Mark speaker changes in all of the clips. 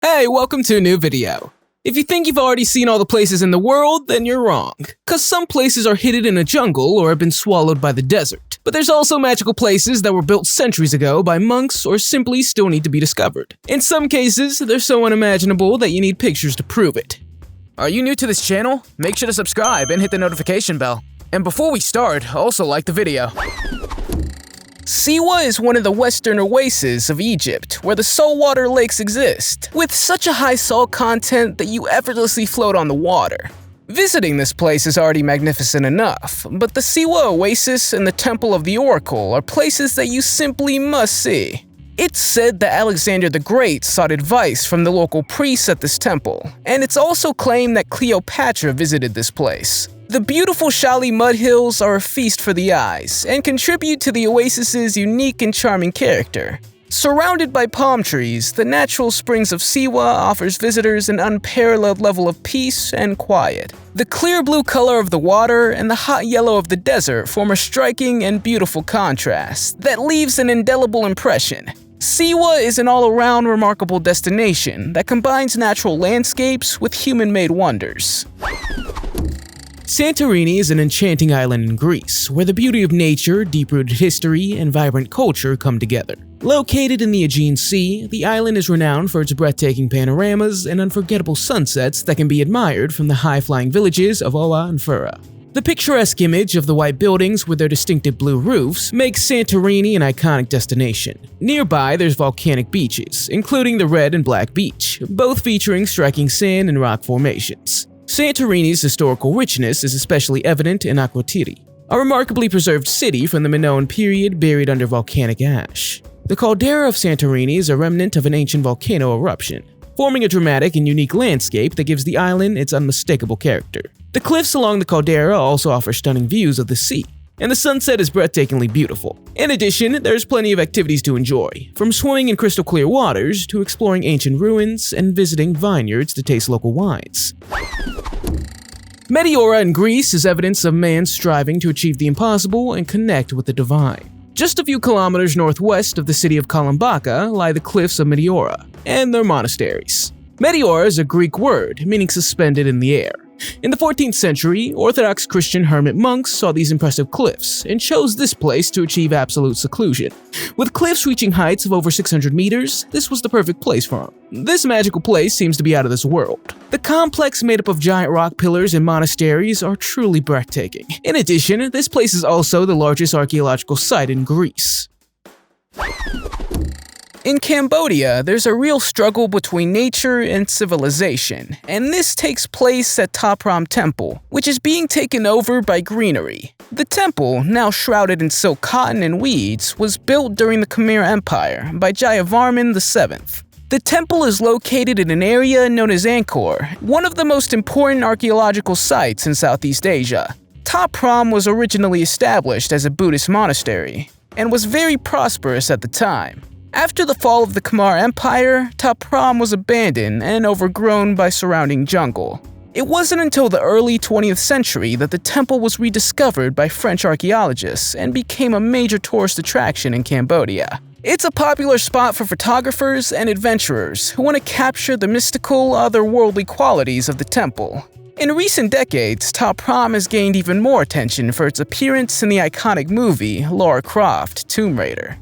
Speaker 1: Hey, welcome to a new video. If you think you've already seen all the places in the world, then you're wrong. Cause some places are hidden in a jungle or have been swallowed by the desert. But there's also magical places that were built centuries ago by monks or simply still need to be discovered. In some cases, they're so unimaginable that you need pictures to prove it.
Speaker 2: Are you new to this channel? Make sure to subscribe and hit the notification bell. And before we start, also like the video.
Speaker 1: Siwa is one of the western oases of Egypt, where the saltwater lakes exist, with such a high salt content that you effortlessly float on the water. Visiting this place is already magnificent enough, but the Siwa Oasis and the Temple of the Oracle are places that you simply must see. It's said that Alexander the Great sought advice from the local priests at this temple, and it's also claimed that Cleopatra visited this place. The beautiful Shali mud hills are a feast for the eyes and contribute to the oasis's unique and charming character. Surrounded by palm trees, the natural springs of Siwa offers visitors an unparalleled level of peace and quiet. The clear blue color of the water and the hot yellow of the desert form a striking and beautiful contrast that leaves an indelible impression. Siwa is an all-around remarkable destination that combines natural landscapes with human-made wonders. Santorini is an enchanting island in Greece, where the beauty of nature, deep-rooted history, and vibrant culture come together. Located in the Aegean Sea, the island is renowned for its breathtaking panoramas and unforgettable sunsets that can be admired from the high-flying villages of Oa and Fura. The picturesque image of the white buildings with their distinctive blue roofs makes Santorini an iconic destination. Nearby, there's volcanic beaches, including the Red and Black Beach, both featuring striking sand and rock formations. Santorini's historical richness is especially evident in Akrotiri, a remarkably preserved city from the Minoan period buried under volcanic ash. The caldera of Santorini is a remnant of an ancient volcano eruption, forming a dramatic and unique landscape that gives the island its unmistakable character. The cliffs along the caldera also offer stunning views of the sea, and the sunset is breathtakingly beautiful. In addition, there's plenty of activities to enjoy, from swimming in crystal clear waters to exploring ancient ruins and visiting vineyards to taste local wines. Meteora in Greece is evidence of man striving to achieve the impossible and connect with the divine. Just a few kilometers northwest of the city of Kalambaka lie the cliffs of Meteora and their monasteries. Meteora is a Greek word meaning suspended in the air. In the 14th century, Orthodox Christian hermit monks saw these impressive cliffs and chose this place to achieve absolute seclusion. With cliffs reaching heights of over 600 meters, this was the perfect place for them. This magical place seems to be out of this world. The complex made up of giant rock pillars and monasteries are truly breathtaking. In addition, this place is also the largest archaeological site in Greece. In Cambodia, there's a real struggle between nature and civilization, and this takes place at Ta Prohm Temple, which is being taken over by greenery. The temple, now shrouded in silk cotton and weeds, was built during the Khmer Empire by Jayavarman VII. The temple is located in an area known as Angkor, one of the most important archaeological sites in Southeast Asia. Ta Prohm was originally established as a Buddhist monastery, and was very prosperous at the time. After the fall of the Khmer Empire, Ta Prohm was abandoned and overgrown by surrounding jungle. It wasn't until the early 20th century that the temple was rediscovered by French archaeologists and became a major tourist attraction in Cambodia. It's a popular spot for photographers and adventurers who want to capture the mystical, otherworldly qualities of the temple. In recent decades, Ta Prohm has gained even more attention for its appearance in the iconic movie Lara Croft: Tomb Raider.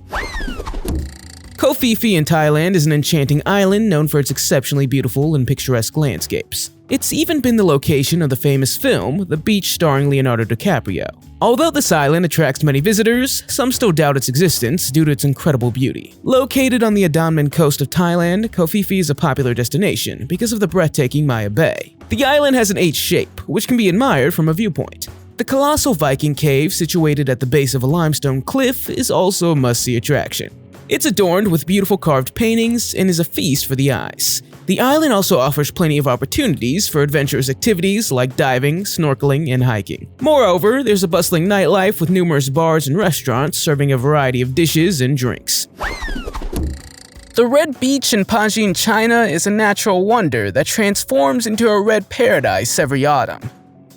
Speaker 1: Koh Phi Phi in Thailand is an enchanting island known for its exceptionally beautiful and picturesque landscapes. It's even been the location of the famous film The Beach starring Leonardo DiCaprio. Although this island attracts many visitors, some still doubt its existence due to its incredible beauty. Located on the Andaman coast of Thailand, Koh Phi Phi is a popular destination because of the breathtaking Maya Bay. The island has an H shape, which can be admired from a viewpoint. The colossal Viking cave situated at the base of a limestone cliff is also a must-see attraction. It's adorned with beautiful carved paintings and is a feast for the eyes. The island also offers plenty of opportunities for adventurous activities like diving, snorkeling, and hiking. Moreover, there's a bustling nightlife with numerous bars and restaurants serving a variety of dishes and drinks. The Red Beach in Panjin, China is a natural wonder that transforms into a red paradise every autumn.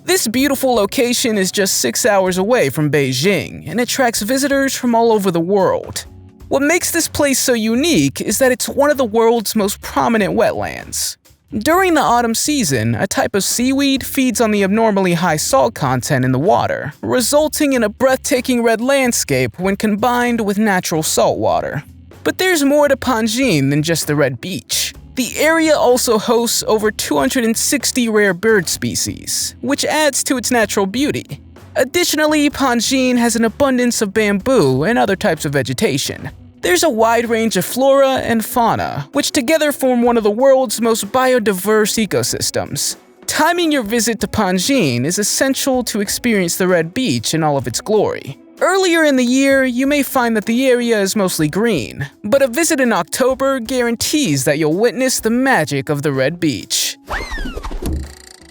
Speaker 1: This beautiful location is just 6 hours away from Beijing and attracts visitors from all over the world. What makes this place so unique is that it's one of the world's most prominent wetlands. During the autumn season, a type of seaweed feeds on the abnormally high salt content in the water, resulting in a breathtaking red landscape when combined with natural salt water. But there's more to Panjin than just the red beach. The area also hosts over 260 rare bird species, which adds to its natural beauty. Additionally, Panjin has an abundance of bamboo and other types of vegetation. There's a wide range of flora and fauna, which together form one of the world's most biodiverse ecosystems. Timing your visit to Panjin is essential to experience the Red Beach in all of its glory. Earlier in the year, you may find that the area is mostly green, but a visit in October guarantees that you'll witness the magic of the Red Beach.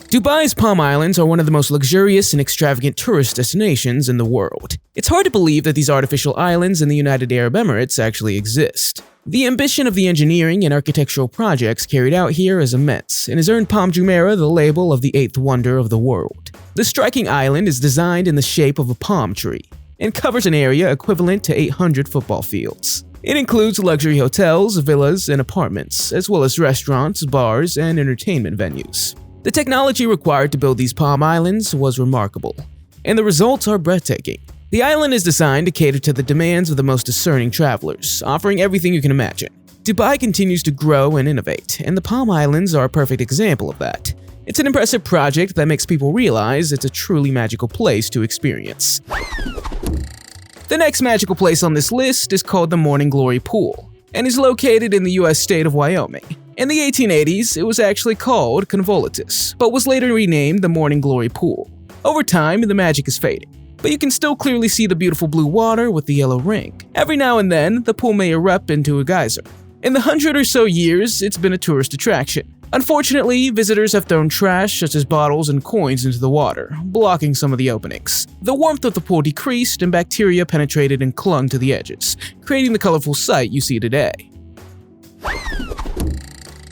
Speaker 3: Dubai's Palm Islands are one of the most luxurious and extravagant tourist destinations in the world. It's hard to believe that these artificial islands in the United Arab Emirates actually exist. The ambition of the engineering and architectural projects carried out here is immense and has earned Palm Jumeirah the label of the 8th wonder of the world. The striking island is designed in the shape of a palm tree and covers an area equivalent to 800 football fields. It includes luxury hotels, villas, and apartments, as well as restaurants, bars, and entertainment venues. The technology required to build these Palm Islands was remarkable, and the results are breathtaking. The island is designed to cater to the demands of the most discerning travelers, offering everything you can imagine. Dubai continues to grow and innovate, and the Palm Islands are a perfect example of that. It's an impressive project that makes people realize it's a truly magical place to experience. The next magical place on this list is called the Morning Glory Pool, and is located in the US state of Wyoming. In the 1880s, it was actually called Convolatus, but was later renamed the Morning Glory Pool. Over time, the magic is fading, but you can still clearly see the beautiful blue water with the yellow ring. Every now and then, the pool may erupt into a geyser. In the 100 or so years, it's been a tourist attraction. Unfortunately, visitors have thrown trash such as bottles and coins into the water, blocking some of the openings. The warmth of the pool decreased and bacteria penetrated and clung to the edges, creating the colorful sight you see today.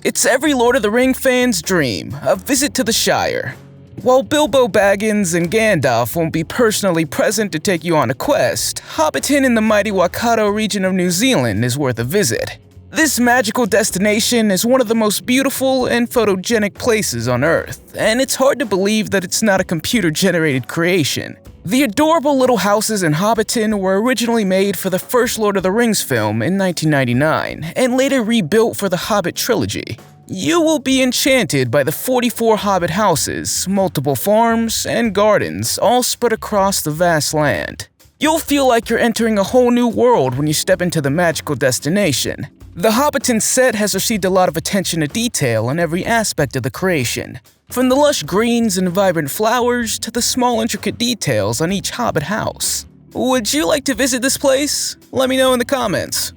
Speaker 1: It's every Lord of the Ring fan's dream, a visit to the Shire. While Bilbo Baggins and Gandalf won't be personally present to take you on a quest, Hobbiton in the mighty Waikato region of New Zealand is worth a visit. This magical destination is one of the most beautiful and photogenic places on Earth, and it's hard to believe that it's not a computer-generated creation. The adorable little houses in Hobbiton were originally made for the first Lord of the Rings film in 1999, and later rebuilt for the Hobbit trilogy. You will be enchanted by the 44 Hobbit houses, multiple farms, and gardens, all spread across the vast land. You'll feel like you're entering a whole new world when you step into the magical destination. The Hobbiton set has received a lot of attention to detail in every aspect of the creation, from the lush greens and vibrant flowers to the small intricate details on each Hobbit house. Would you like to visit this place? Let me know in the comments.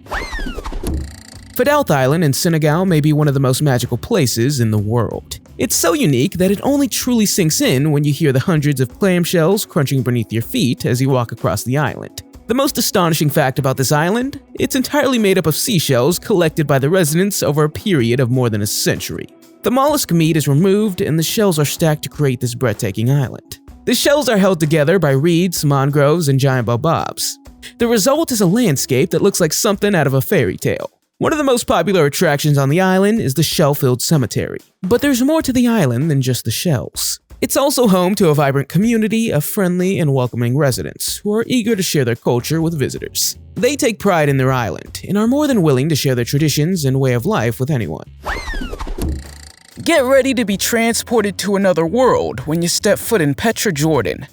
Speaker 3: Fidalth Island in Senegal may be one of the most magical places in the world. It's so unique that it only truly sinks in when you hear the hundreds of clamshells crunching beneath your feet as you walk across the island. The most astonishing fact about this island? It's entirely made up of seashells collected by the residents over a period of more than a century. The mollusk meat is removed and the shells are stacked to create this breathtaking island. The shells are held together by reeds, mangroves, and giant baobabs. The result is a landscape that looks like something out of a fairy tale. One of the most popular attractions on the island is the shell-filled cemetery. But there's more to the island than just the shells. It's also home to a vibrant community of friendly and welcoming residents who are eager to share their culture with visitors. They take pride in their island and are more than willing to share their traditions and way of life with anyone.
Speaker 1: Get ready to be transported to another world when you step foot in Petra, Jordan.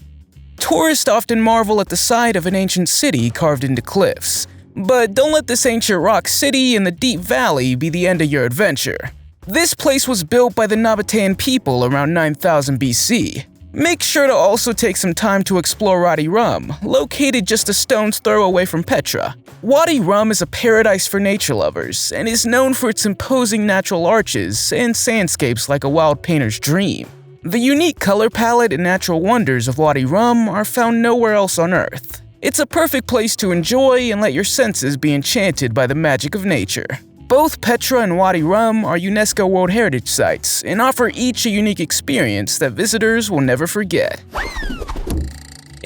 Speaker 1: Tourists often marvel at the sight of an ancient city carved into cliffs. But don't let this ancient rock city in the deep valley be the end of your adventure. This place was built by the Nabatean people around 9000 BC. Make sure to also take some time to explore Wadi Rum, located just a stone's throw away from Petra. Wadi Rum is a paradise for nature lovers and is known for its imposing natural arches and sandscapes like a wild painter's dream. The unique color palette and natural wonders of Wadi Rum are found nowhere else on Earth. It's a perfect place to enjoy and let your senses be enchanted by the magic of nature. Both Petra and Wadi Rum are UNESCO World Heritage Sites and offer each a unique experience that visitors will never forget.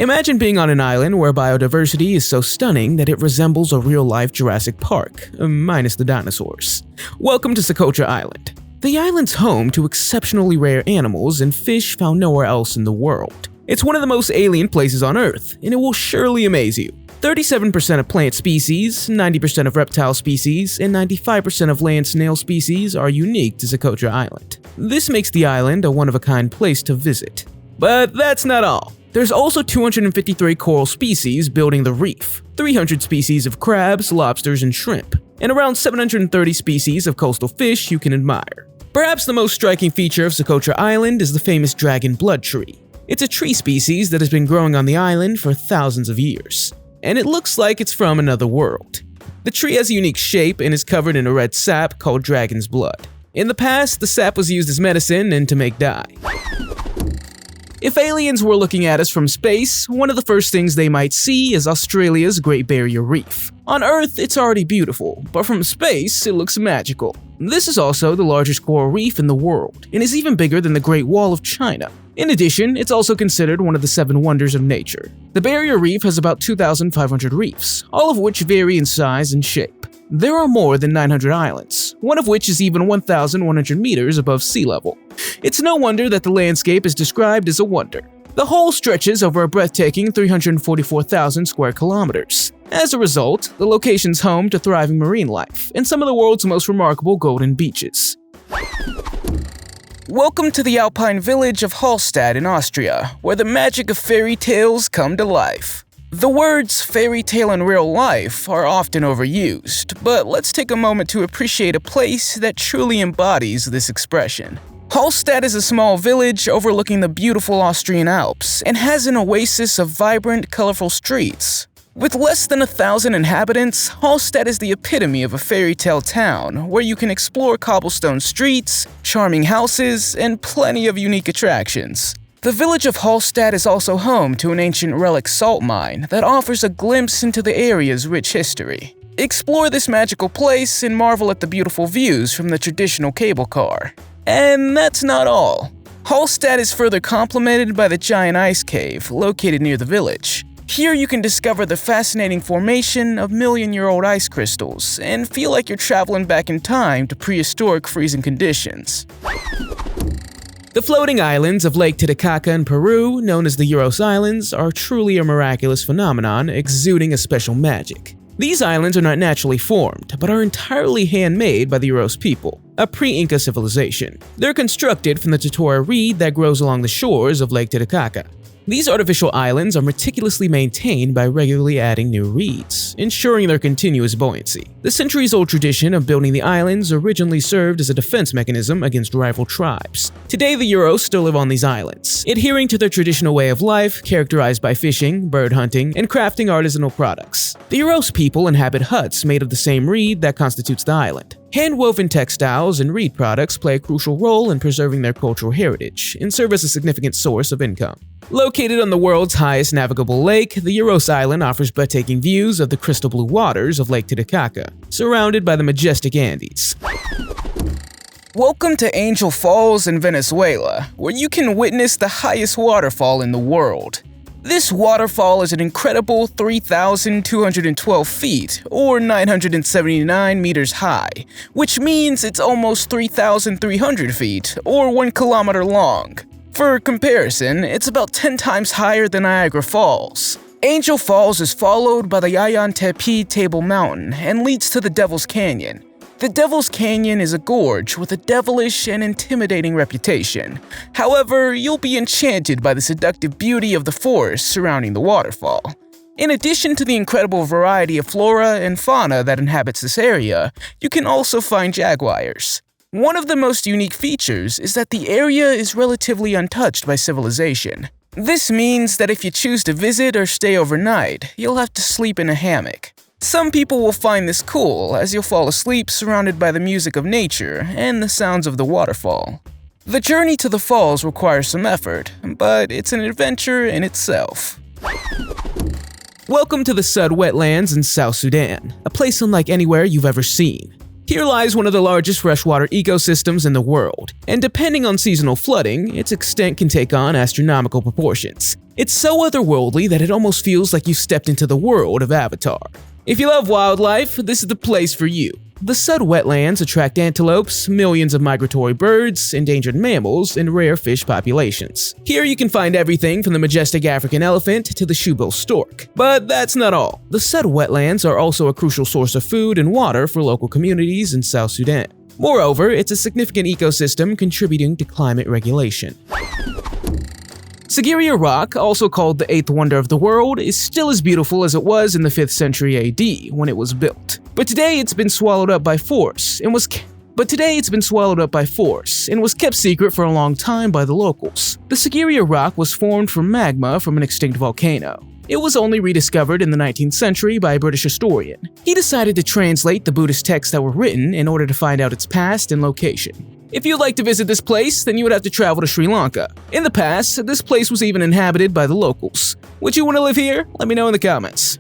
Speaker 3: Imagine being on an island where biodiversity is so stunning that it resembles a real-life Jurassic Park, minus the dinosaurs. Welcome to Socotra Island. The island's home to exceptionally rare animals and fish found nowhere else in the world. It's one of the most alien places on Earth, and it will surely amaze you. 37% of plant species, 90% of reptile species, and 95% of land snail species are unique to Socotra Island. This makes the island a one-of-a-kind place to visit. But that's not all. There's also 253 coral species building the reef, 300 species of crabs, lobsters, and shrimp, and around 730 species of coastal fish you can admire. Perhaps the most striking feature of Socotra Island is the famous dragon blood tree. It's a tree species that has been growing on the island for thousands of years, and it looks like it's from another world. The tree has a unique shape and is covered in a red sap called dragon's blood. In the past, the sap was used as medicine and to make dye. If aliens were looking at us from space, one of the first things they might see is Australia's Great Barrier Reef. On Earth, it's already beautiful, but from space, it looks magical. This is also the largest coral reef in the world, and is even bigger than the Great Wall of China. In addition, it's also considered one of the 7 wonders of nature. The Barrier Reef has about 2,500 reefs, all of which vary in size and shape. There are more than 900 islands, one of which is even 1,100 meters above sea level. It's no wonder that the landscape is described as a wonder. The whole stretches over a breathtaking 344,000 square kilometers. As a result, the location's home to thriving marine life and some of the world's most remarkable golden beaches.
Speaker 1: Welcome to the Alpine village of Hallstatt in Austria, where the magic of fairy tales come to life. The words fairy tale and real life are often overused, but let's take a moment to appreciate a place that truly embodies this expression. Hallstatt is a small village overlooking the beautiful Austrian Alps and has an oasis of vibrant, colorful streets. With less than 1,000 inhabitants, Hallstatt is the epitome of a fairy tale town where you can explore cobblestone streets, charming houses, and plenty of unique attractions. The village of Hallstatt is also home to an ancient relic salt mine that offers a glimpse into the area's rich history. Explore this magical place and marvel at the beautiful views from the traditional cable car. And that's not all. Hallstatt is further complemented by the giant ice cave located near the village. Here you can discover the fascinating formation of million-year-old ice crystals and feel like you're traveling back in time to prehistoric freezing conditions.
Speaker 3: The floating islands of Lake Titicaca in Peru, known as the Uros Islands, are truly a miraculous phenomenon exuding a special magic. These islands are not naturally formed, but are entirely handmade by the Uros people, a pre-Inca civilization. They're constructed from the totora reed that grows along the shores of Lake Titicaca. These artificial islands are meticulously maintained by regularly adding new reeds, ensuring their continuous buoyancy. The centuries-old tradition of building the islands originally served as a defense mechanism against rival tribes. Today, the Uros still live on these islands, adhering to their traditional way of life characterized by fishing, bird hunting, and crafting artisanal products. The Uros people inhabit huts made of the same reed that constitutes the island. Hand-woven textiles and reed products play a crucial role in preserving their cultural heritage and serve as a significant source of income. Located on the world's highest navigable lake, the Uros Island offers breathtaking views of the crystal blue waters of Lake Titicaca, surrounded by the majestic Andes.
Speaker 1: Welcome to Angel Falls in Venezuela, where you can witness the highest waterfall in the world. This waterfall is an incredible 3,212 feet, or 979 meters high, which means it's almost 3,300 feet, or 1 kilometer long. For comparison, it's about 10 times higher than Niagara Falls. Angel Falls is followed by the Yayan Tepe Table Mountain and leads to the Devil's Canyon. The Devil's Canyon is a gorge with a devilish and intimidating reputation. However, you'll be enchanted by the seductive beauty of the forest surrounding the waterfall. In addition to the incredible variety of flora and fauna that inhabits this area, you can also find jaguars. One of the most unique features is that the area is relatively untouched by civilization. This means that if you choose to visit or stay overnight, you'll have to sleep in a hammock. Some people will find this cool, as you'll fall asleep surrounded by the music of nature and the sounds of the waterfall. The journey to the falls requires some effort, but it's an adventure in itself.
Speaker 3: Welcome to the Sud Wetlands in South Sudan, a place unlike anywhere you've ever seen. Here lies one of the largest freshwater ecosystems in the world, and depending on seasonal flooding, its extent can take on astronomical proportions. It's so otherworldly that it almost feels like you stepped into the world of Avatar. If you love wildlife, this is the place for you. The Sud wetlands attract antelopes, millions of migratory birds, endangered mammals, and rare fish populations. Here you can find everything from the majestic African elephant to the shoebill stork. But that's not all. The Sud wetlands are also a crucial source of food and water for local communities in South Sudan. Moreover, it's a significant ecosystem contributing to climate regulation. Sigiriya Rock, also called the Eighth Wonder of the World, is still as beautiful as it was in the 5th century AD when it was built. But today it's been swallowed up by force and was kept secret for a long time by the locals. The Sigiriya Rock was formed from magma from an extinct volcano. It was only rediscovered in the 19th century by a British historian. He decided to translate the Buddhist texts that were written in order to find out its past and location. If you'd like to visit this place, then you would have to travel to Sri Lanka. In the past, this place was even inhabited by the locals. Would you want to live here? Let me know in the comments.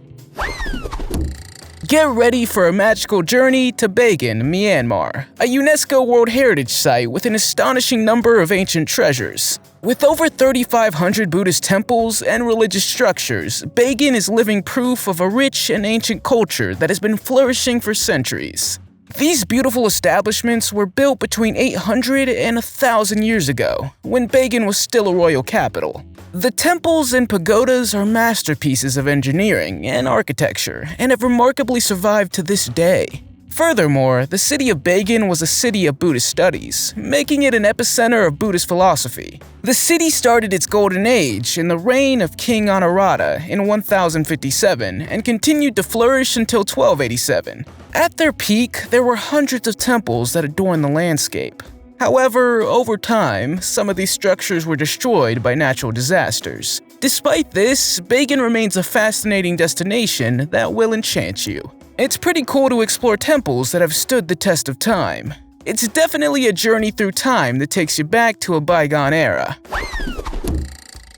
Speaker 1: Get ready for a magical journey to Bagan, Myanmar, a UNESCO World Heritage Site with an astonishing number of ancient treasures. With over 3,500 Buddhist temples and religious structures, Bagan is living proof of a rich and ancient culture that has been flourishing for centuries. These beautiful establishments were built between 800 and 1,000 years ago, when Bagan was still a royal capital. The temples and pagodas are masterpieces of engineering and architecture and have remarkably survived to this day. Furthermore, the city of Bagan was a city of Buddhist studies, making it an epicenter of Buddhist philosophy. The city started its golden age in the reign of King Anuradha in 1057 and continued to flourish until 1287. At their peak, there were hundreds of temples that adorned the landscape. However, over time, some of these structures were destroyed by natural disasters. Despite this, Bagan remains a fascinating destination that will enchant you. It's pretty cool to explore temples that have stood the test of time. It's definitely a journey through time that takes you back to a bygone era.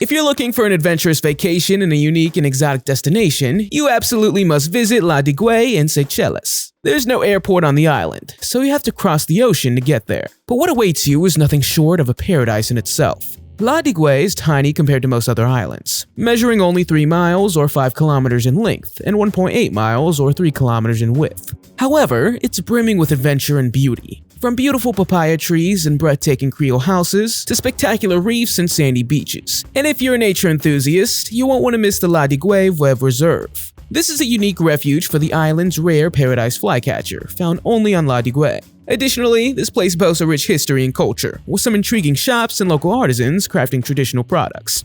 Speaker 3: If you're looking for an adventurous vacation in a unique and exotic destination, you absolutely must visit La Digue in Seychelles. There's no airport on the island, so you have to cross the ocean to get there. But what awaits you is nothing short of a paradise in itself. La Digue is tiny compared to most other islands, measuring only 3 miles or 5 kilometers in length and 1.8 miles or 3 kilometers in width. However, it's brimming with adventure and beauty. From beautiful papaya trees and breathtaking Creole houses to spectacular reefs and sandy beaches. And if you're a nature enthusiast, you won't want to miss the La Digue Web Reserve. This is a unique refuge for the island's rare paradise flycatcher, found only on La Digue. Additionally, this place boasts a rich history and culture, with some intriguing shops and local artisans crafting traditional products.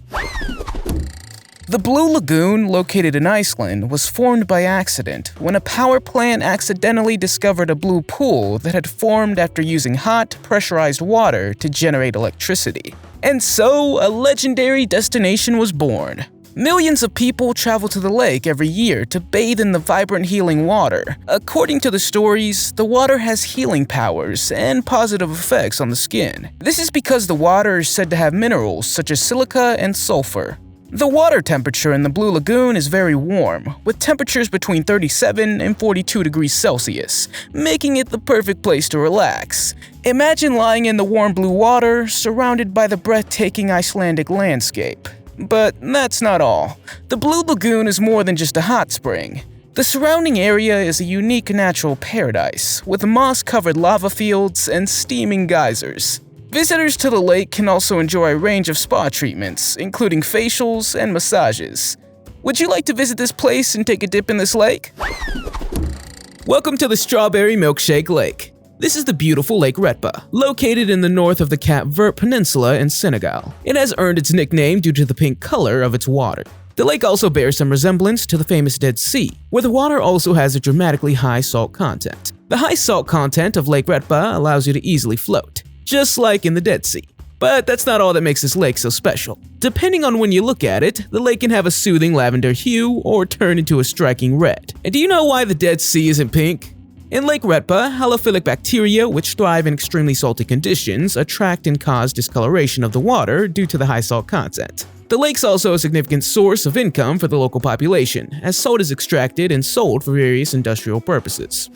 Speaker 1: The Blue Lagoon, located in Iceland, was formed by accident when a power plant accidentally discovered a blue pool that had formed after using hot, pressurized water to generate electricity. And so, a legendary destination was born. Millions of people travel to the lake every year to bathe in the vibrant healing water. According to the stories, the water has healing powers and positive effects on the skin. This is because the water is said to have minerals such as silica and sulfur. The water temperature in the Blue Lagoon is very warm, with temperatures between 37 and 42 degrees Celsius, making it the perfect place to relax. Imagine lying in the warm blue water, surrounded by the breathtaking Icelandic landscape. But that's not all. The Blue Lagoon is more than just a hot spring. The surrounding area is a unique natural paradise, with moss-covered lava fields and steaming geysers. Visitors to the lake can also enjoy a range of spa treatments, including facials and massages. Would you like to visit this place and take a dip in this lake?
Speaker 3: Welcome to the Strawberry Milkshake Lake. This is the beautiful Lake Retba, located in the north of the Cap Vert Peninsula in Senegal. It has earned its nickname due to the pink color of its water. The lake also bears some resemblance to the famous Dead Sea, where the water also has a dramatically high salt content. The high salt content of Lake Retba allows you to easily float, just like in the Dead Sea. But that's not all that makes this lake so special. Depending on when you look at it, the lake can have a soothing lavender hue or turn into a striking red. And do you know why the Dead Sea isn't pink? In Lake Retba, halophilic bacteria, which thrive in extremely salty conditions, attract and cause discoloration of the water due to the high salt content. The lake's also a significant source of income for the local population, as salt is extracted and sold for various industrial purposes.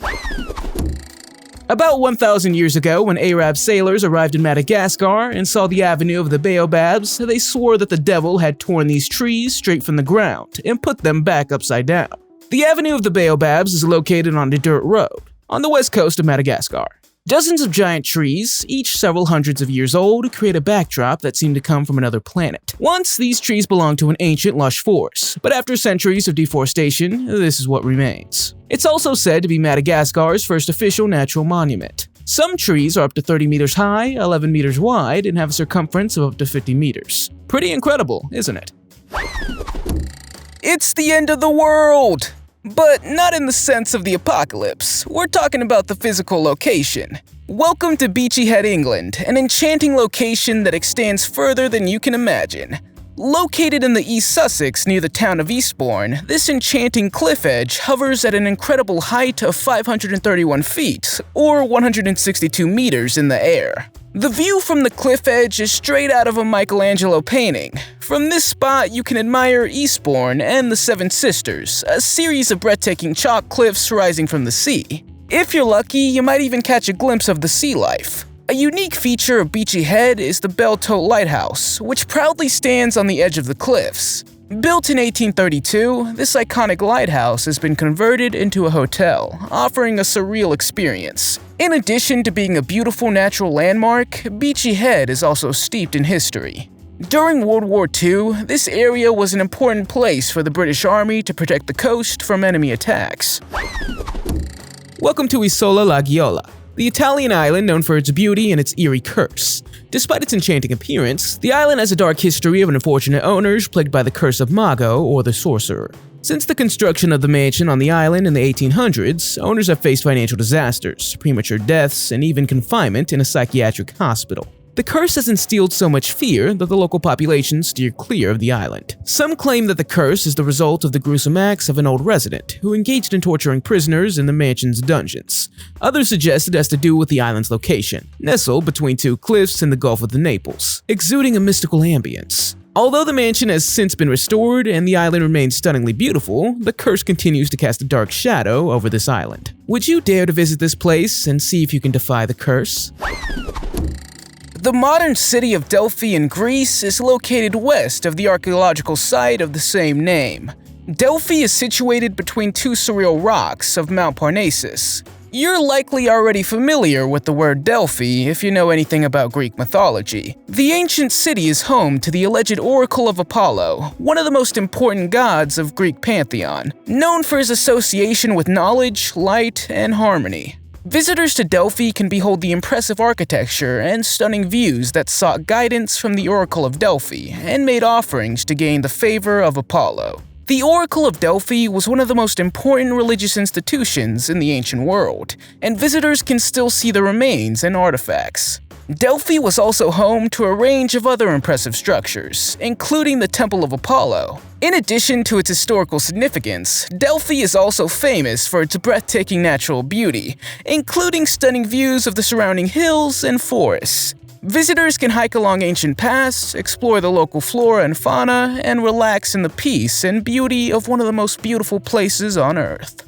Speaker 3: About 1,000 years ago, when Arab sailors arrived in Madagascar and saw the avenue of the baobabs, they swore that the devil had torn these trees straight from the ground and put them back upside down. The avenue of the baobabs is located on a dirt road on the west coast of Madagascar. Dozens of giant trees, each several hundreds of years old, create a backdrop that seemed to come from another planet. Once, these trees belonged to an ancient lush forest, but after centuries of deforestation, this is what remains. It's also said to be Madagascar's first official natural monument. Some trees are up to 30 meters high, 11 meters wide, and have a circumference of up to 50 meters. Pretty incredible, isn't it?
Speaker 1: It's the end of the world! But not in the sense of the apocalypse. We're talking about the physical location. Welcome to Beachy Head, England, an enchanting location that extends further than you can imagine. Located in the East Sussex near the town of Eastbourne, this enchanting cliff edge hovers at an incredible height of 531 feet, or 162 meters in the air. The view from the cliff edge is straight out of a Michelangelo painting. From this spot, you can admire Eastbourne and the Seven Sisters, a series of breathtaking chalk cliffs rising from the sea. If you're lucky, you might even catch a glimpse of the sea life. A unique feature of Beachy Head is the Belle Tote Lighthouse, which proudly stands on the edge of the cliffs. Built in 1832, this iconic lighthouse has been converted into a hotel, offering a surreal experience. In addition to being a beautiful natural landmark, Beachy Head is also steeped in history. During World War II, this area was an important place for the British Army to protect the coast from enemy attacks.
Speaker 3: Welcome to Isola La Gioia, the Italian island known for its beauty and its eerie curse. Despite its enchanting appearance, the island has a dark history of unfortunate owners plagued by the curse of Mago, or the sorcerer. Since the construction of the mansion on the island in the 1800s, owners have faced financial disasters, premature deaths, and even confinement in a psychiatric hospital. The curse has instilled so much fear that the local population steer clear of the island. Some claim that the curse is the result of the gruesome acts of an old resident who engaged in torturing prisoners in the mansion's dungeons. Others suggest it has to do with the island's location, nestled between two cliffs in the Gulf of Naples, exuding a mystical ambience. Although the mansion has since been restored and the island remains stunningly beautiful, the curse continues to cast a dark shadow over this island. Would you dare to visit this place and see if you can defy the curse?
Speaker 1: The modern city of Delphi in Greece is located west of the archaeological site of the same name. Delphi is situated between two surreal rocks of Mount Parnassus. You're likely already familiar with the word Delphi if you know anything about Greek mythology. The ancient city is home to the alleged Oracle of Apollo, one of the most important gods of Greek pantheon, known for his association with knowledge, light, and harmony. Visitors to Delphi can behold the impressive architecture and stunning views that sought guidance from the Oracle of Delphi and made offerings to gain the favor of Apollo. The Oracle of Delphi was one of the most important religious institutions in the ancient world, and visitors can still see the remains and artifacts. Delphi was also home to a range of other impressive structures, including the Temple of Apollo. In addition to its historical significance, Delphi is also famous for its breathtaking natural beauty, including stunning views of the surrounding hills and forests. Visitors can hike along ancient paths, explore the local flora and fauna, and relax in the peace and beauty of one of the most beautiful places on Earth.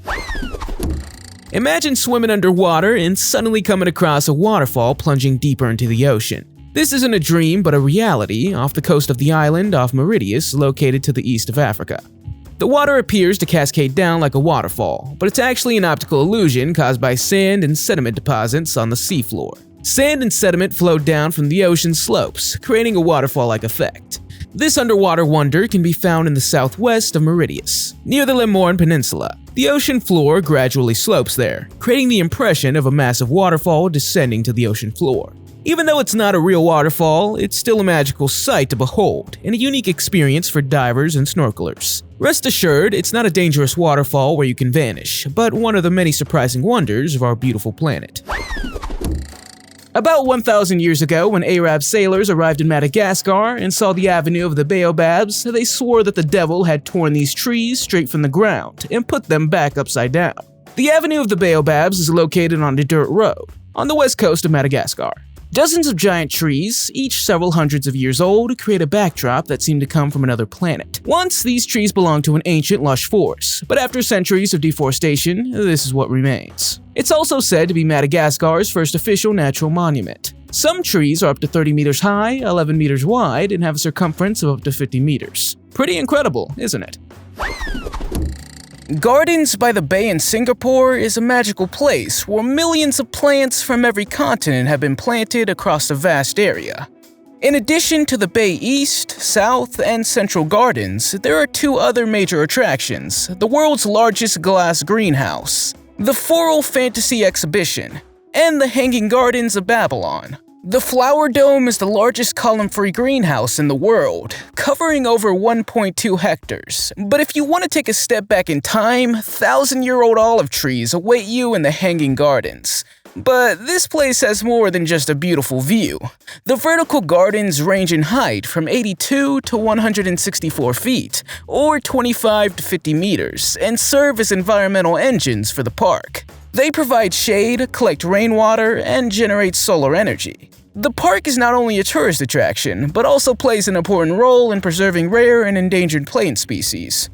Speaker 3: Imagine swimming underwater and suddenly coming across a waterfall plunging deeper into the ocean. This isn't a dream but a reality off the coast of the island off Mauritius, located to the east of Africa. The water appears to cascade down like a waterfall, but it's actually an optical illusion caused by sand and sediment deposits on the seafloor. Sand and sediment flow down from the ocean slopes, creating a waterfall-like effect. This underwater wonder can be found in the southwest of Mauritius, near the Lemoine Peninsula. The ocean floor gradually slopes there, creating the impression of a massive waterfall descending to the ocean floor. Even though it's not a real waterfall, it's still a magical sight to behold and a unique experience for divers and snorkelers. Rest assured, it's not a dangerous waterfall where you can vanish, but one of the many surprising wonders of our beautiful planet. About 1,000 years ago, when Arab sailors arrived in Madagascar and saw the avenue of the baobabs, they swore that the devil had torn these trees straight from the ground and put them back upside down. The avenue of the baobabs is located on a dirt road on the west coast of Madagascar. Dozens of giant trees, each several hundreds of years old, create a backdrop that seemed to come from another planet. Once, these trees belonged to an ancient lush forest, but after centuries of deforestation, this is what remains. It's also said to be Madagascar's first official natural monument. Some trees are up to 30 meters high, 11 meters wide, and have a circumference of up to 50 meters. Pretty incredible, isn't it?
Speaker 1: Gardens by the Bay in Singapore is a magical place where millions of plants from every continent have been planted across a vast area. In addition to the Bay East, South, and Central Gardens, there are two other major attractions: the world's largest glass greenhouse, the Floral Fantasy Exhibition, and the Hanging Gardens of Babylon. The Flower Dome is the largest column-free greenhouse in the world, covering over 1.2 hectares. But if you want to take a step back in time, 1,000-year-old olive trees await you in the Hanging Gardens. But this place has more than just a beautiful view. The vertical gardens range in height from 82 to 164 feet, or 25 to 50 meters, and serve as environmental engines for the park. They provide shade, collect rainwater, and generate solar energy. The park is not only a tourist attraction, but also plays an important role in preserving rare and endangered plant species.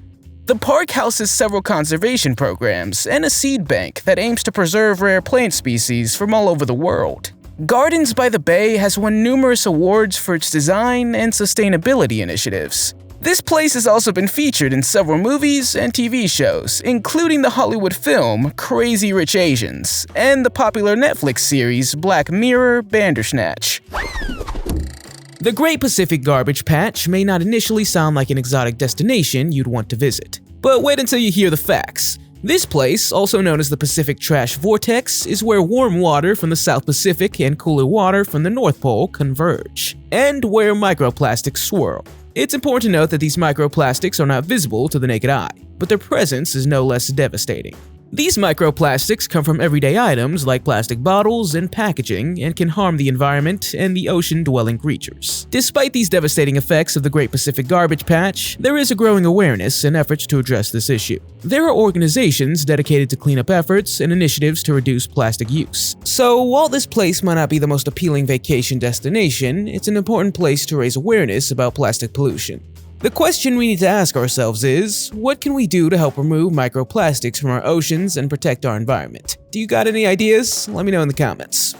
Speaker 1: The park houses several conservation programs and a seed bank that aims to preserve rare plant species from all over the world. Gardens by the Bay has won numerous awards for its design and sustainability initiatives. This place has also been featured in several movies and TV shows, including the Hollywood film Crazy Rich Asians and the popular Netflix series Black Mirror Bandersnatch.
Speaker 3: The Great Pacific Garbage Patch may not initially sound like an exotic destination you'd want to visit. But wait until you hear the facts. This place, also known as the Pacific Trash Vortex, is where warm water from the South Pacific and cooler water from the North Pole converge, and where microplastics swirl. It's important to note that these microplastics are not visible to the naked eye, but their presence is no less devastating. These microplastics come from everyday items like plastic bottles and packaging and can harm the environment and the ocean-dwelling creatures. Despite these devastating effects of the Great Pacific Garbage Patch, there is a growing awareness and efforts to address this issue. There are organizations dedicated to cleanup efforts and initiatives to reduce plastic use. So while this place might not be the most appealing vacation destination, it's an important place to raise awareness about plastic pollution. The question we need to ask ourselves is, what can we do to help remove microplastics from our oceans and protect our environment? Do you got any ideas? Let me know in the comments.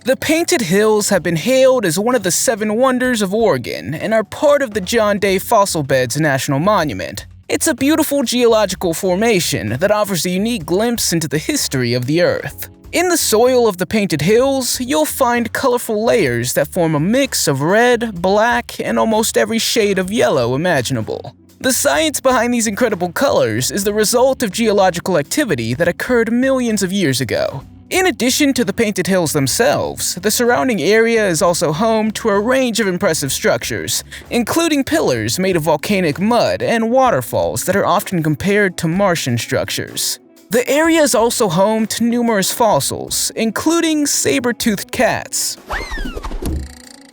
Speaker 1: The Painted Hills have been hailed as one of the 7 wonders of Oregon and are part of the John Day Fossil Beds National Monument. It's a beautiful geological formation that offers a unique glimpse into the history of the Earth. In the soil of the Painted Hills, you'll find colorful layers that form a mix of red, black, and almost every shade of yellow imaginable. The science behind these incredible colors is the result of geological activity that occurred millions of years ago. In addition to the Painted Hills themselves, the surrounding area is also home to a range of impressive structures, including pillars made of volcanic mud and waterfalls that are often compared to Martian structures. The area is also home to numerous fossils, including saber-toothed cats.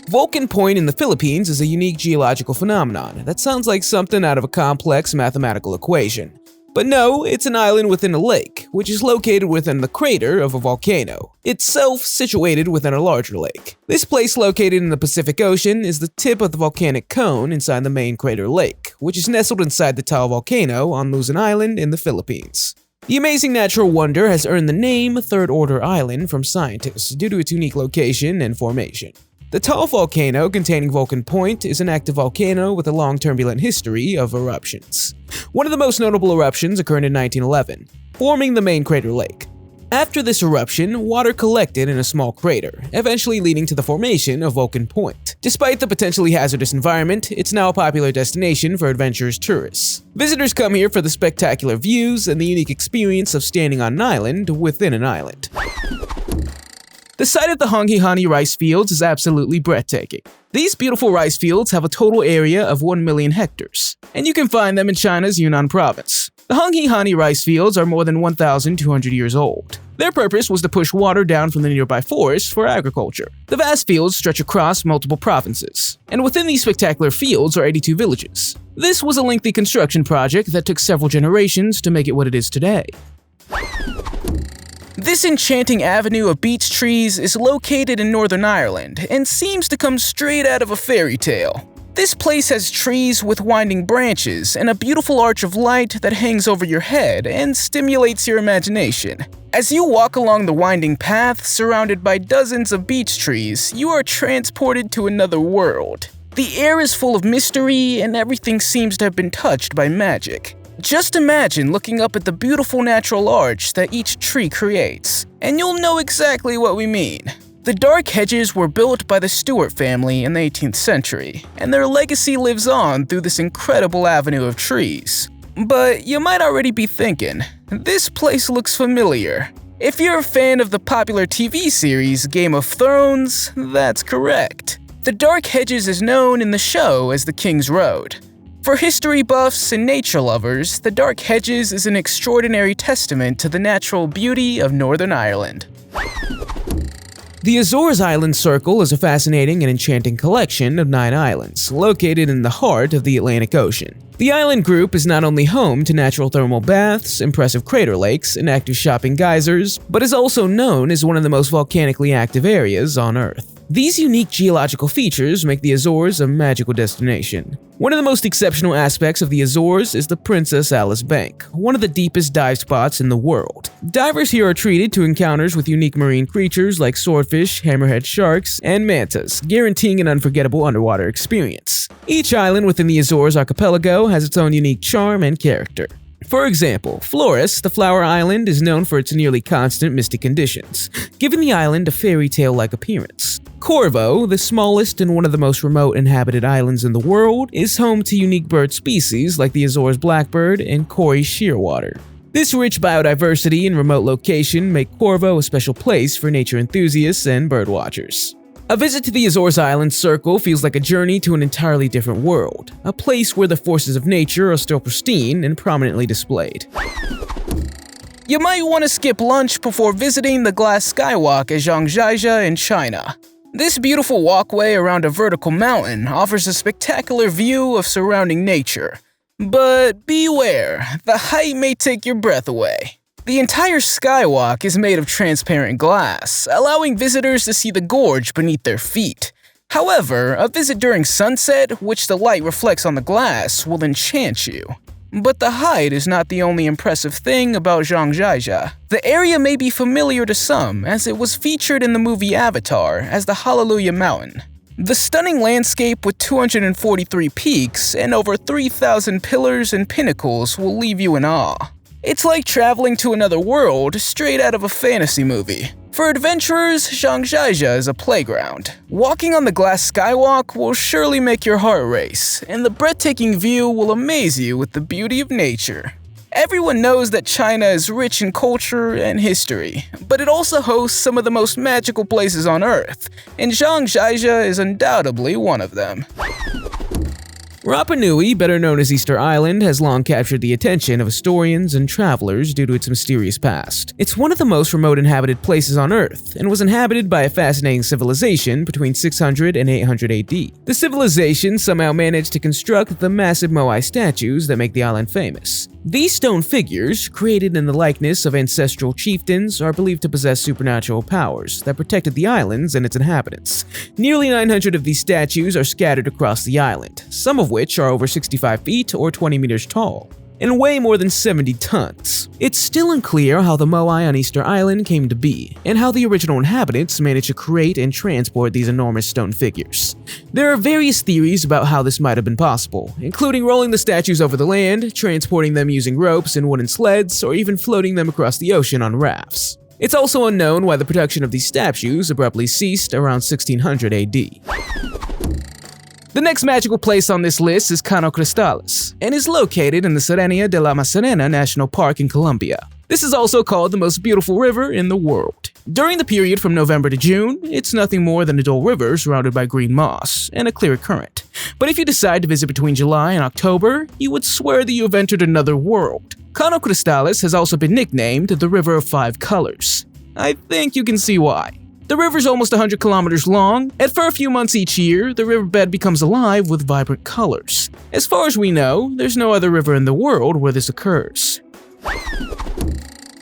Speaker 3: Vulcan Point in the Philippines is a unique geological phenomenon that sounds like something out of a complex mathematical equation. But no, it's an island within a lake, which is located within the crater of a volcano, itself situated within a larger lake. This place, located in the Pacific Ocean, is the tip of the volcanic cone inside the main crater lake, which is nestled inside the Taal volcano on Luzon Island in the Philippines. The amazing natural wonder has earned the name Third Order Island from scientists due to its unique location and formation. The Taal volcano containing Vulcan Point is an active volcano with a long turbulent history of eruptions. One of the most notable eruptions occurred in 1911, forming the main crater lake. After this eruption, water collected in a small crater, eventually leading to the formation of Vulcan Point. Despite the potentially hazardous environment, it's now a popular destination for adventurous tourists. Visitors come here for the spectacular views and the unique experience of standing on an island within an island. The site of the Hongihani rice fields is absolutely breathtaking. These beautiful rice fields have a total area of 1 million hectares, and you can find them in China's Yunnan province. The Hongihani rice fields are more than 1,200 years old. Their purpose was to push water down from the nearby forests for agriculture. The vast fields stretch across multiple provinces, and within these spectacular fields are 82 villages. This was a lengthy construction project that took several generations to make it what it is today.
Speaker 1: This enchanting avenue of beech trees is located in Northern Ireland and seems to come straight out of a fairy tale. This place has trees with winding branches and a beautiful arch of light that hangs over your head and stimulates your imagination. As you walk along the winding path surrounded by dozens of beech trees, you are transported to another world. The air is full of mystery and everything seems to have been touched by magic. Just imagine looking up at the beautiful natural arch that each tree creates, and you'll know exactly what we mean. The dark hedges were built by the Stuart family in the 18th century, and their legacy lives on through this incredible avenue of trees. But you might already be thinking, this place looks familiar. If you're a fan of the popular TV series Game of Thrones, that's correct. The Dark Hedges is known in the show as the King's Road. For history buffs and nature lovers, the Dark Hedges is an extraordinary testament to the natural beauty of Northern Ireland.
Speaker 3: The Azores Island Circle is a fascinating and enchanting collection of 9 islands, located in the heart of the Atlantic Ocean. The island group is not only home to natural thermal baths, impressive crater lakes, and active shopping geysers, but is also known as one of the most volcanically active areas on Earth. These unique geological features make the Azores a magical destination. One of the most exceptional aspects of the Azores is the Princess Alice Bank, one of the deepest dive spots in the world. Divers here are treated to encounters with unique marine creatures like swordfish, hammerhead sharks, and mantas, guaranteeing an unforgettable underwater experience. Each island within the Azores archipelago has its own unique charm and character. For example, Flores, the flower island, is known for its nearly constant misty conditions, giving the island a fairy tale-like appearance. Corvo, the smallest and one of the most remote inhabited islands in the world, is home to unique bird species like the Azores blackbird and Cory shearwater. This rich biodiversity and remote location make Corvo a special place for nature enthusiasts and birdwatchers. A visit to the Azores Island Circle feels like a journey to an entirely different world, a place where the forces of nature are still pristine and prominently displayed.
Speaker 1: You might want to skip lunch before visiting the glass skywalk at Zhangjiajie in China. This beautiful walkway around a vertical mountain offers a spectacular view of surrounding nature. But beware, the height may take your breath away. The entire skywalk is made of transparent glass, allowing visitors to see the gorge beneath their feet. However, a visit during sunset, which the light reflects on the glass, will enchant you. But the height is not the only impressive thing about Zhangjiajie. The area may be familiar to some, as it was featured in the movie Avatar as the Hallelujah Mountain. The stunning landscape with 243 peaks and over 3,000 pillars and pinnacles will leave you in awe. It's like traveling to another world straight out of a fantasy movie. For adventurers, Zhangjiajie is a playground. Walking on the glass skywalk will surely make your heart race, and the breathtaking view will amaze you with the beauty of nature. Everyone knows that China is rich in culture and history, but it also hosts some of the most magical places on Earth, and Zhangjiajie is undoubtedly one of them.
Speaker 3: Rapa Nui, better known as Easter Island, has long captured the attention of historians and travelers due to its mysterious past. It's one of the most remote inhabited places on Earth, and was inhabited by a fascinating civilization between 600 and 800 AD. The civilization somehow managed to construct the massive Moai statues that make the island famous. These stone figures, created in the likeness of ancestral chieftains, are believed to possess supernatural powers that protected the islands and its inhabitants. Nearly 900 of these statues are scattered across the island, some of which are over 65 feet or 20 meters tall, and weigh more than 70 tons. It's still unclear how the Moai on Easter Island came to be, and how the original inhabitants managed to create and transport these enormous stone figures. There are various theories about how this might have been possible, including rolling the statues over the land, transporting them using ropes and wooden sleds, or even floating them across the ocean on rafts. It's also unknown why the production of these statues abruptly ceased around 1600 AD. The next magical place on this list is Cano Cristales, and is located in the Serranía de la Macarena National Park in Colombia. This is also called the most beautiful river in the world. During the period from November to June, it's nothing more than a dull river surrounded by green moss and a clear current. But if you decide to visit between July and October, you would swear that you have entered another world. Cano Cristales has also been nicknamed the River of Five Colors. I think you can see why. The river is almost 100 kilometers long, and for a few months each year, the riverbed becomes alive with vibrant colors. As far as we know, there's no other river in the world where this occurs.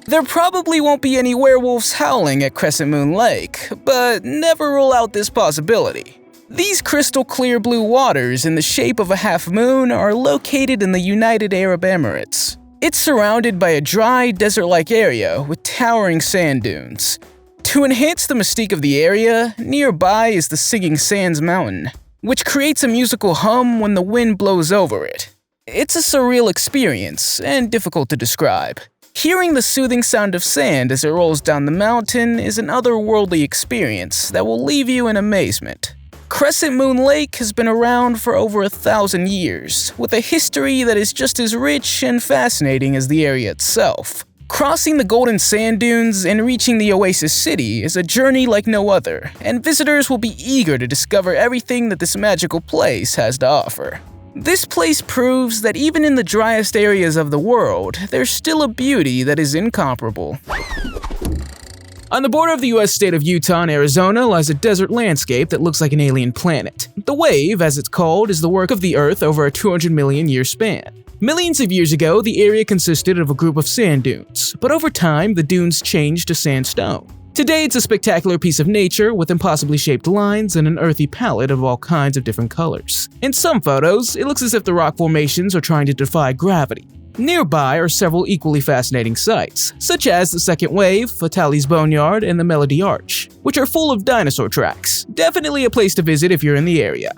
Speaker 1: There probably won't be any werewolves howling at Crescent Moon Lake, but never rule out this possibility. These crystal clear blue waters in the shape of a half moon are located in the United Arab Emirates. It's surrounded by a dry, desert-like area with towering sand dunes. To enhance the mystique of the area, nearby is the Singing Sands Mountain, which creates a musical hum when the wind blows over it. It's a surreal experience and difficult to describe. Hearing the soothing sound of sand as it rolls down the mountain is an otherworldly experience that will leave you in amazement. Crescent Moon Lake has been around for over 1,000 years, with a history that is just as rich and fascinating as the area itself. Crossing the golden sand dunes and reaching the Oasis City is a journey like no other, and visitors will be eager to discover everything that this magical place has to offer. This place proves that even in the driest areas of the world, there's still a beauty that is incomparable.
Speaker 3: On the border of the US state of Utah and Arizona lies a desert landscape that looks like an alien planet. The Wave, as it's called, is the work of the Earth over a 200 million year span. Millions of years ago, the area consisted of a group of sand dunes, but over time, the dunes changed to sandstone. Today, it's a spectacular piece of nature with impossibly shaped lines and an earthy palette of all kinds of different colors. In some photos, it looks as if the rock formations are trying to defy gravity. Nearby are several equally fascinating sites, such as the Second Wave, Fatali's Boneyard, and the Melody Arch, which are full of dinosaur tracks. Definitely a place to visit if you're in the area.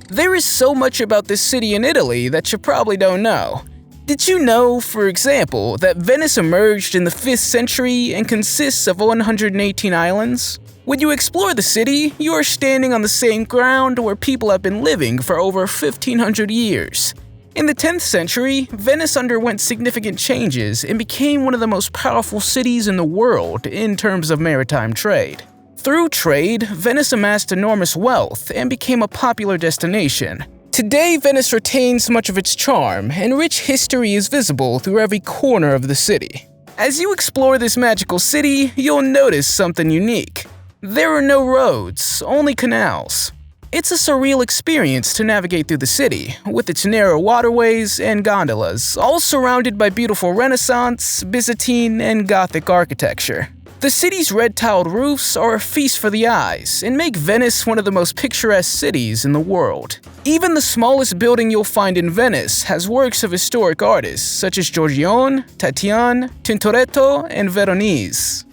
Speaker 1: There is so much about this city in Italy that you probably don't know. Did you know, for example, that Venice emerged in the 5th century and consists of 118 islands? When you explore the city, you are standing on the same ground where people have been living for over 1,500 years. In the 10th century, Venice underwent significant changes and became one of the most powerful cities in the world in terms of maritime trade. Through trade, Venice amassed enormous wealth and became a popular destination. Today, Venice retains much of its charm, and rich history is visible through every corner of the city. As you explore this magical city, you'll notice something unique. There are no roads, only canals. It's a surreal experience to navigate through the city, with its narrow waterways and gondolas, all surrounded by beautiful Renaissance, Byzantine, and Gothic architecture. The city's red-tiled roofs are a feast for the eyes and make Venice one of the most picturesque cities in the world. Even the smallest building you'll find in Venice has works of historic artists such as Giorgione, Titian, Tintoretto, and Veronese.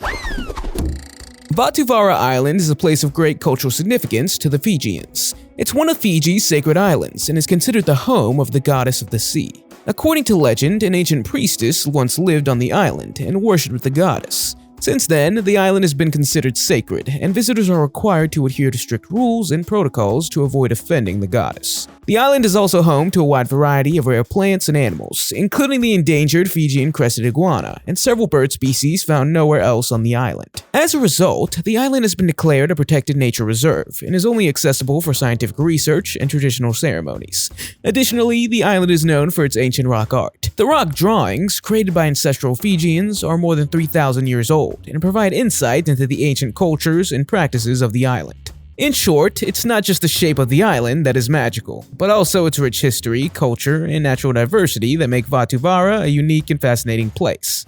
Speaker 3: Vatuvara Island is a place of great cultural significance to the Fijians. It's one of Fiji's sacred islands and is considered the home of the goddess of the sea. According to legend, an ancient priestess once lived on the island and worshipped the goddess. Since then, the island has been considered sacred, and visitors are required to adhere to strict rules and protocols to avoid offending the goddess. The island is also home to a wide variety of rare plants and animals, including the endangered Fijian crested iguana and several bird species found nowhere else on the island. As a result, the island has been declared a protected nature reserve and is only accessible for scientific research and traditional ceremonies. Additionally, the island is known for its ancient rock art. The rock drawings, created by ancestral Fijians, are more than 3,000 years old and provide insight into the ancient cultures and practices of the island. In short, it's not just the shape of the island that is magical, but also its rich history, culture, and natural diversity that make Vatuvara a unique and fascinating place.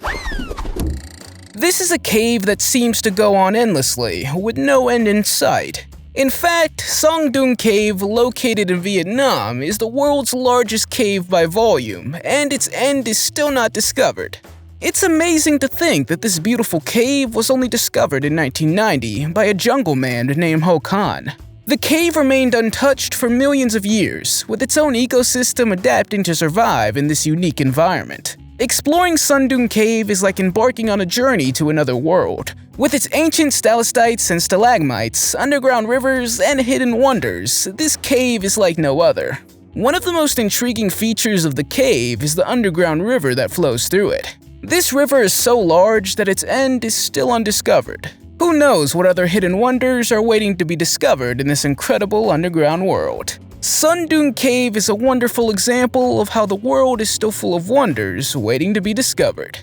Speaker 1: This is a cave that seems to go on endlessly, with no end in sight. In fact, Song Dung Cave, located in Vietnam, is the world's largest cave by volume, and its end is still not discovered. It's amazing to think that this beautiful cave was only discovered in 1990 by a jungle man named Ho Khan. The cave remained untouched for millions of years, with its own ecosystem adapting to survive in this unique environment. Exploring Sundung Cave is like embarking on a journey to another world. With its ancient stalactites and stalagmites, underground rivers, and hidden wonders, this cave is like no other. One of the most intriguing features of the cave is the underground river that flows through it. This river is so large that its end is still undiscovered. Who knows what other hidden wonders are waiting to be discovered in this incredible underground world. Sundung Cave is a wonderful example of how the world is still full of wonders waiting to be discovered.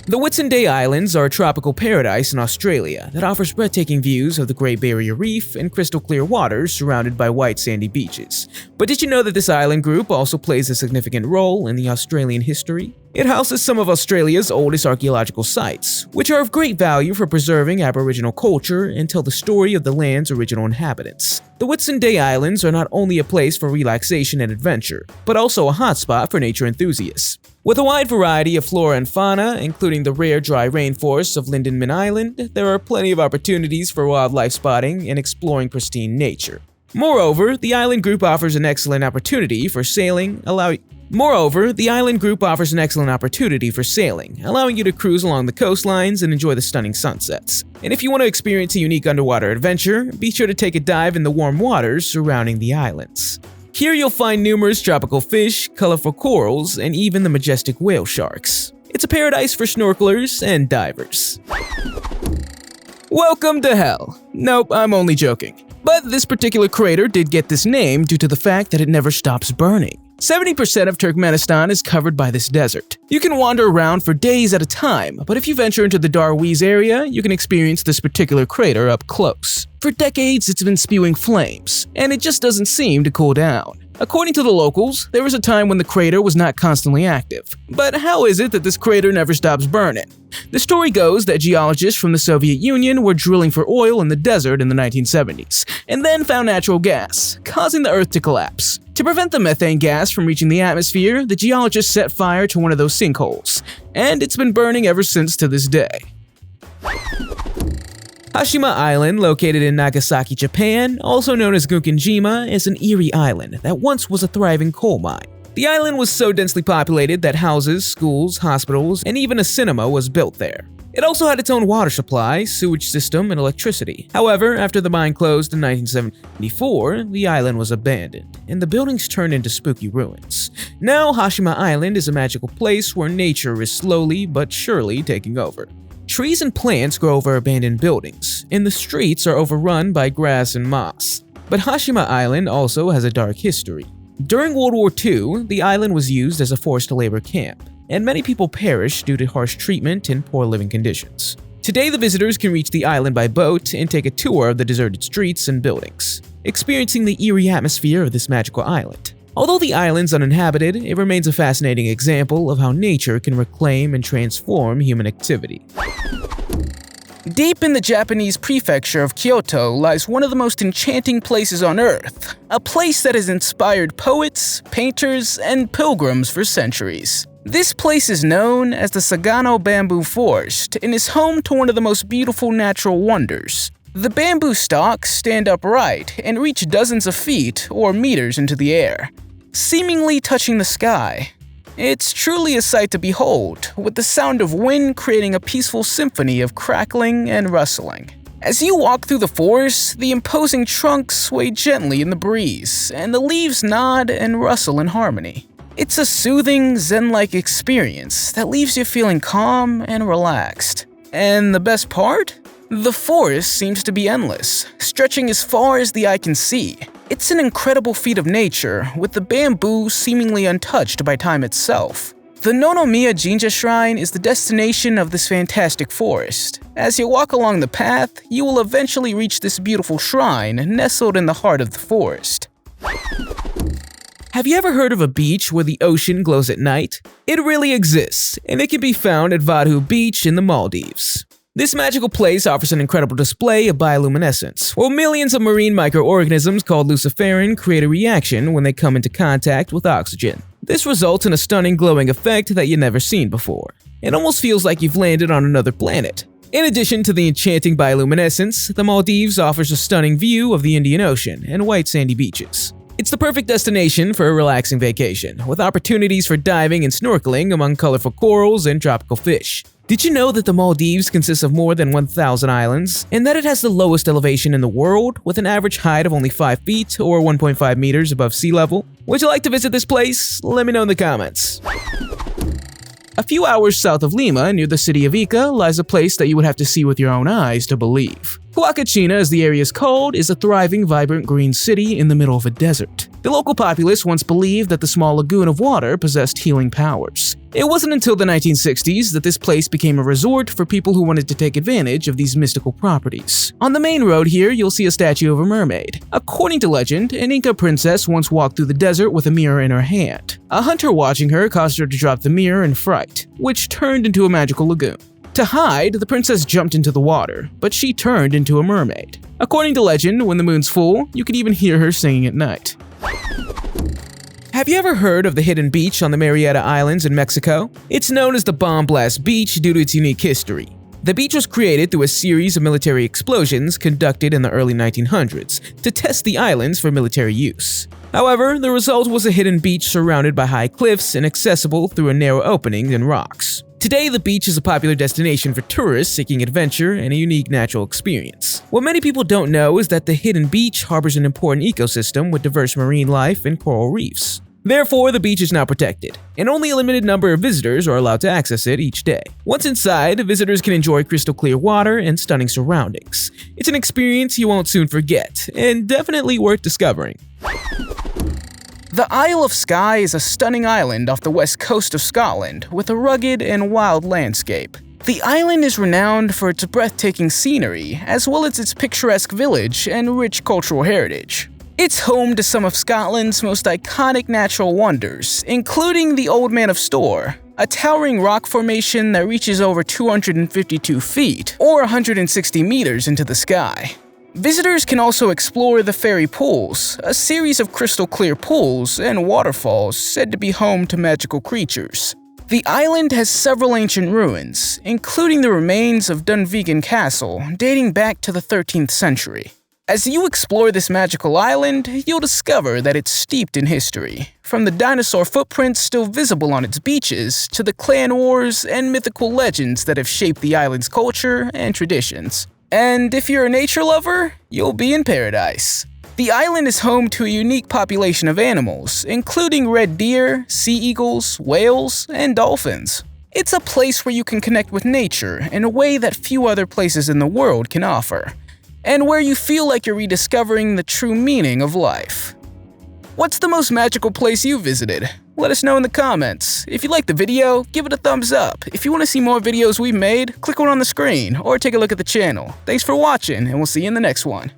Speaker 3: The Whitsunday Islands are a tropical paradise in Australia that offers breathtaking views of the Great Barrier Reef and crystal clear waters surrounded by white sandy beaches. But did you know that this island group also plays a significant role in the Australian history? It houses some of Australia's oldest archaeological sites, which are of great value for preserving Aboriginal culture and tell the story of the land's original inhabitants. The Whitsunday Islands are not only a place for relaxation and adventure, but also a hotspot for nature enthusiasts. With a wide variety of flora and fauna, including the rare dry rainforests of Lindenman Island, there are plenty of opportunities for wildlife spotting and exploring pristine nature. Moreover, the island group offers an excellent opportunity for sailing, allowing you to cruise along the coastlines and enjoy the stunning sunsets. And if you want to experience a unique underwater adventure, be sure to take a dive in the warm waters surrounding the islands. Here you'll find numerous tropical fish, colorful corals, and even the majestic whale sharks. It's a paradise for snorkelers and divers. Welcome to hell. Nope, I'm only joking. But this particular crater did get this name due to the fact that it never stops burning. 70% of Turkmenistan is covered by this desert. You can wander around for days at a time, but if you venture into the Darwiz area, you can experience this particular crater up close. For decades, it's been spewing flames, and it just doesn't seem to cool down. According to the locals, there was a time when the crater was not constantly active. But how is it that this crater never stops burning? The story goes that geologists from the Soviet Union were drilling for oil in the desert in the 1970s, and then found natural gas, causing the Earth to collapse. To prevent the methane gas from reaching the atmosphere, the geologists set fire to one of those sinkholes, and it's been burning ever since to this day. Hashima Island, located in Nagasaki, Japan, also known as Gunkanjima, is an eerie island that once was a thriving coal mine. The island was so densely populated that houses, schools, hospitals, and even a cinema was built there. It also had its own water supply, sewage system, and electricity. However, after the mine closed in 1974, the island was abandoned, and the buildings turned into spooky ruins. Now, Hashima Island is a magical place where nature is slowly but surely taking over. Trees and plants grow over abandoned buildings, and the streets are overrun by grass and moss. But Hashima Island also has a dark history. During World War II, the island was used as a forced labor camp, and many people perished due to harsh treatment and poor living conditions. Today, the visitors can reach the island by boat and take a tour of the deserted streets and buildings, experiencing the eerie atmosphere of this magical island. Although the island's uninhabited, it remains a fascinating example of how nature can reclaim and transform human activity.
Speaker 1: Deep in the Japanese prefecture of Kyoto lies one of the most enchanting places on Earth, a place that has inspired poets, painters, and pilgrims for centuries. This place is known as the Sagano Bamboo Forest and is home to one of the most beautiful natural wonders. The bamboo stalks stand upright and reach dozens of feet or meters into the air, seemingly touching the sky. It's truly a sight to behold, with the sound of wind creating a peaceful symphony of crackling and rustling. As you walk through the forest, the imposing trunks sway gently in the breeze, and the leaves nod and rustle in harmony. It's a soothing, zen-like experience that leaves you feeling calm and relaxed. And the best part? The forest seems to be endless, stretching as far as the eye can see. It's an incredible feat of nature, with the bamboo seemingly untouched by time itself. The Nonomiya Jinja Shrine is the destination of this fantastic forest. As you walk along the path, you will eventually reach this beautiful shrine nestled in the heart of the forest.
Speaker 3: Have you ever heard of a beach where the ocean glows at night? It really exists, and it can be found at Vadhu Beach in the Maldives. This magical place offers an incredible display of bioluminescence, where millions of marine microorganisms called luciferin create a reaction when they come into contact with oxygen. This results in a stunning glowing effect that you've never seen before. It almost feels like you've landed on another planet. In addition to the enchanting bioluminescence, the Maldives offers a stunning view of the Indian Ocean and white sandy beaches. It's the perfect destination for a relaxing vacation, with opportunities for diving and snorkeling among colorful corals and tropical fish. Did you know that the Maldives consists of more than 1,000 islands, and that it has the lowest elevation in the world, with an average height of only 5 feet or 1.5 meters above sea level? Would you like to visit this place? Let me know in the comments. A few hours south of Lima, near the city of Ica, lies a place that you would have to see with your own eyes to believe. Huacachina, as the area is called, is a thriving, vibrant green city in the middle of a desert. The local populace once believed that the small lagoon of water possessed healing powers. It wasn't until the 1960s that this place became a resort for people who wanted to take advantage of these mystical properties. On the main road here, you'll see a statue of a mermaid. According to legend, an Inca princess once walked through the desert with a mirror in her hand. A hunter watching her caused her to drop the mirror in fright, which turned into a magical lagoon. To hide, the princess jumped into the water, but she turned into a mermaid. According to legend, when the moon's full, you can even hear her singing at night. Have you ever heard of the hidden beach on the Marietta Islands in Mexico? It's known as the Bomb Blast Beach due to its unique history. The beach was created through a series of military explosions conducted in the early 1900s to test the islands for military use. However, the result was a hidden beach surrounded by high cliffs and accessible through a narrow opening in rocks. Today, the beach is a popular destination for tourists seeking adventure and a unique natural experience. What many people don't know is that the hidden beach harbors an important ecosystem with diverse marine life and coral reefs. Therefore, the beach is now protected, and only a limited number of visitors are allowed to access it each day. Once inside, visitors can enjoy crystal clear water and stunning surroundings. It's an experience you won't soon forget, and definitely worth discovering.
Speaker 1: The Isle of Skye is a stunning island off the west coast of Scotland with a rugged and wild landscape. The island is renowned for its breathtaking scenery, as well as its picturesque village and rich cultural heritage. It's home to some of Scotland's most iconic natural wonders, including the Old Man of Storr, a towering rock formation that reaches over 252 feet, or 160 meters into the sky. Visitors can also explore the Fairy Pools, a series of crystal clear pools and waterfalls said to be home to magical creatures. The island has several ancient ruins, including the remains of Dunvegan Castle, dating back to the 13th century. As you explore this magical island, you'll discover that it's steeped in history, from the dinosaur footprints still visible on its beaches to the clan wars and mythical legends that have shaped the island's culture and traditions. And if you're a nature lover, you'll be in paradise. The island is home to a unique population of animals, including red deer, sea eagles, whales, and dolphins. It's a place where you can connect with nature in a way that few other places in the world can offer, and where you feel like you're rediscovering the true meaning of life. What's the most magical place you visited? Let us know in the comments. If you liked the video, give it a thumbs up. If you want to see more videos we've made, click one on the screen or take a look at the channel. Thanks for watching, and we'll see you in the next one.